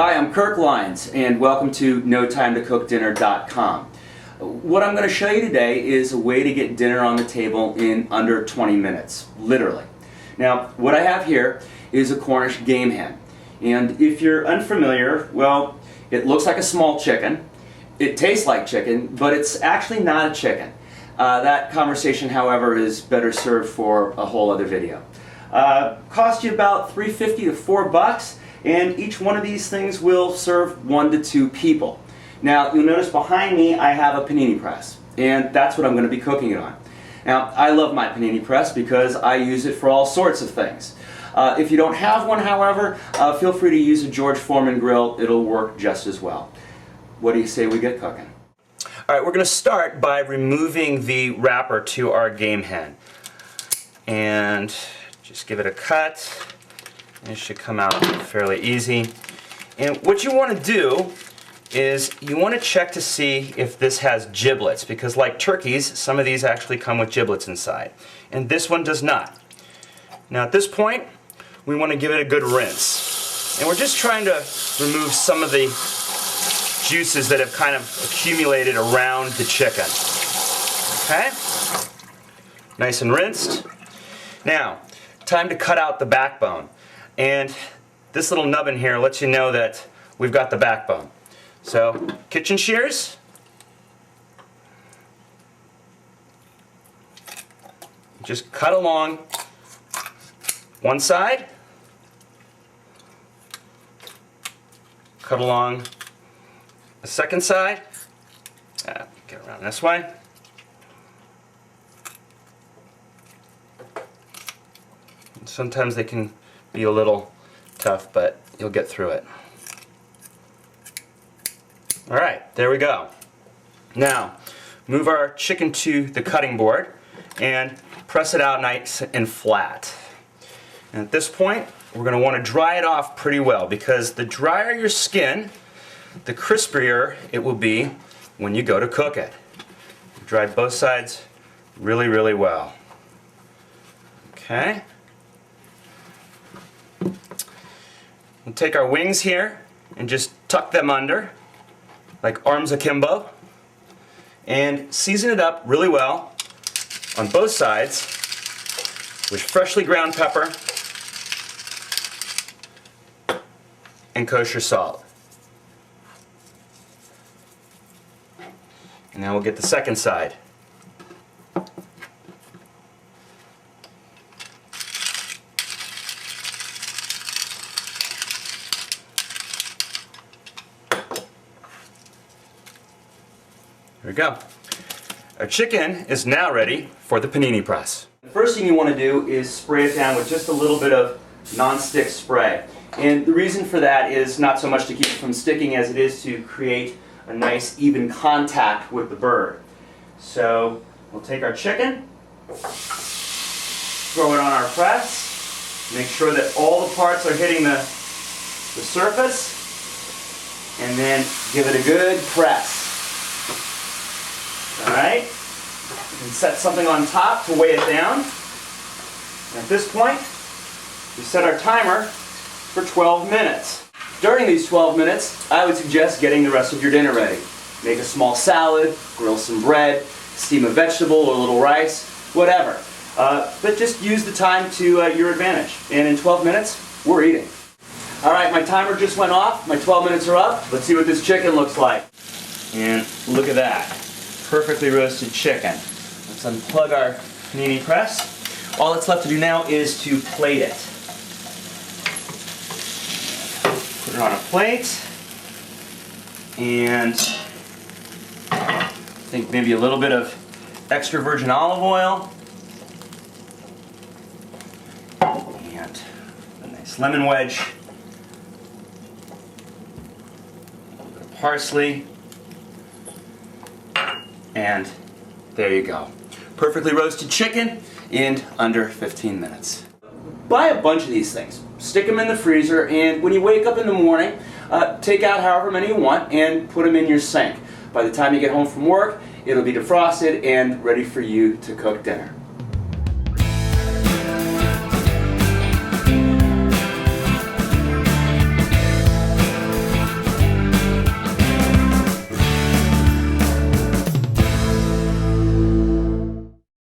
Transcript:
Hi, I'm Kirk Lyons, and welcome to NoTimeToCookDinner.com. What I'm going to show you today is a way to get dinner on the table in under 20 minutes, literally. Now, what I have here is a Cornish game hen. And if you're unfamiliar, well, it looks like a small chicken. It tastes like chicken, but it's actually not a chicken. That conversation, however, is better served for a whole other video. Cost you about $3.50 to $4, and each one of these things will serve 1 to 2 people. Now, you'll notice behind me I have a panini press, and that's what I'm going to be cooking it on. Now, I love my panini press because I use it for all sorts of things. If you don't have one, however, feel free to use a George Foreman grill. It'll work just as well. What do you say we get cooking? All right, we're going to start by removing the wrapper to our game hen. And just give it a cut. It should come out fairly easy. And what you want to do is you want to check to see if this has giblets, because like turkeys, some of these actually come with giblets inside. And this one does not. Now at this point, we want to give it a good rinse. And we're just trying to remove some of the juices that have kind of accumulated around the chicken. Okay? Nice and rinsed. Now, time to cut out the backbone. And this little nubbin here lets you know that we've got the backbone. So, kitchen shears. Just cut along one side. Cut along the second side. Get around this way. Sometimes they can be a little tough, but you'll get through it. Alright, there we go. Now, move our chicken to the cutting board and press it out nice and flat. And at this point, we're going to want to dry it off pretty well, because the drier your skin, the crispier it will be when you go to cook it. Dry both sides really, really well. Okay. We'll take our wings here and just tuck them under like arms akimbo and season it up really well on both sides with freshly ground pepper and kosher salt. And now we'll get the second side. There we go. Our chicken is now ready for the panini press. The first thing you want to do is spray it down with just a little bit of non-stick spray. And the reason for that is not so much to keep it from sticking as it is to create a nice even contact with the bird. So we'll take our chicken, throw it on our press, make sure that all the parts are hitting the surface, and then give it a good press. Alright, and set something on top to weigh it down. And at this point, we set our timer for 12 minutes. During these 12 minutes, I would suggest getting the rest of your dinner ready. Make a small salad, grill some bread, steam a vegetable or a little rice, whatever. But just use the time to your advantage. And in 12 minutes, we're eating. Alright, my timer just went off. My 12 minutes are up. Let's see what this chicken looks like. And look at that. Perfectly roasted chicken. Let's unplug our panini press. All that's left to do now is to plate it. Put it on a plate, and I think maybe a little bit of extra virgin olive oil, and a nice lemon wedge, a little bit of parsley, and there you go. Perfectly roasted chicken in under 15 minutes. Buy a bunch of these things. Stick them in the freezer, and when you wake up in the morning, take out however many you want and put them in your sink. By the time you get home from work, it'll be defrosted and ready for you to cook dinner.